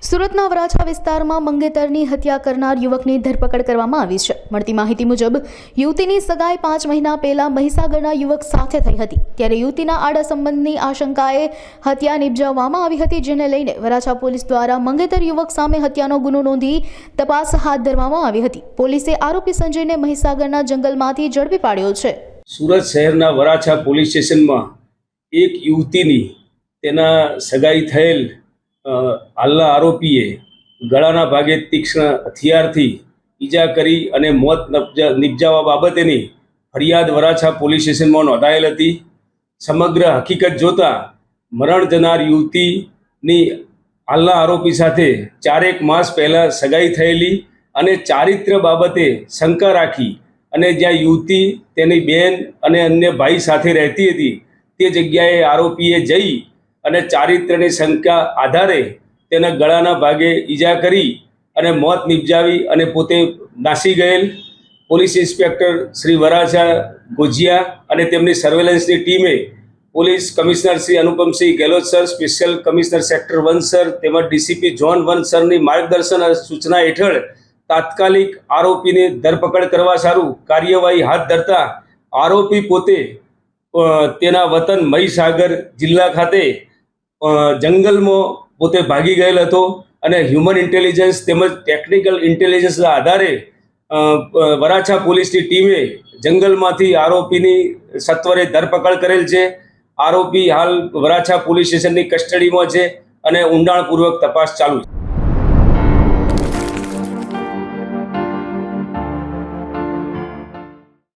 સુરતના વરાછા વિસ્તારમાં મંગેતરની હત્યા કરનાર યુવકની ધરપકડ કરવામાં આવી છે। મળતી માહિતી મુજબ યુવતીની સગાઈ 5 મહિના પહેલા મહીસાગરના યુવક સાથે થઈ હતી, ત્યારે યુવતીના આડા સંબંધની આશંકાએ હત્યા નિપજાવવામાં આવી હતી, જેને લઈને વરાછા પોલીસ દ્વારા મંગેતર યુવક સામે હત્યાનો ગુનો નોંધી તપાસ હાથ ધરવામાં આવી હતી। પોલીસે આરોપી સંજયને મહીસાગરના જંગલમાંથી ઝડપી પાડ્યો છે। સુરત શહેરના વરાછા પોલીસ સ્ટેશનમાં એક યુવતીની તેના સગાઈ થયેલ હાલના આરોપીએ ગળાના ભાગે તીક્ષ્ણ હથિયારથી ઈજા કરી અને મોત નિપજાવવા બાબતેની ફરિયાદ વરાછા પોલીસ સ્ટેશનમાં નોંધાયેલ હતી। સમગ્ર હકીકત જોતા મરણ જનાર યુવતીની હાલના આરોપી સાથે 4 માસ પહેલાં સગાઈ થયેલી અને ચારિત્ર બાબતે શંકા રાખી અને જ્યાં યુવતી તેની બહેન અને અન્ય ભાઈ સાથે રહેતી હતી તે જગ્યાએ આરોપીએ જઈ અને ચારિત્રની શંકા આધારે તેના ગળાના ભાગે ઈજા કરી અને મોત નિપજાવી અને પોતે નાસી ગયેલ। પોલીસ ઇન્સ્પેક્ટર શ્રી વરાછા ગોજિયા અને તેમની સર્વેલન્સની ટીમે police commissioner Shri Anupamsinh Gehlot sir, special commissioner sector 1 sir તેમજ ડીસીપી ઝોન 1 સરની માર્ગદર્શન અને સૂચના હેઠળ તાત્કાલિક આરોપીની ધરપકડ કરવા સારું કાર્યવાહી હાથ ધરતા આરોપી પોતે તેના વતન મહીસાગર જિલ્લા ખાતે જંગલમાં પોતે ભાગી ગયેલ હતો અને હ્યુમન ઇન્ટેલિજન્સ તેમજ ટેકનિકલ ઇન્ટેલિજન્સના આધારે વરાછા પોલીસની ટીમે જંગલમાંથી આરોપીની સત્વરે ધરપકડ કરેલ છે। આરોપી હાલ વરાછા પોલીસ સ્ટેશનની કસ્ટડીમાં છે અને ઊંડાણપૂર્વક તપાસ ચાલુ છે।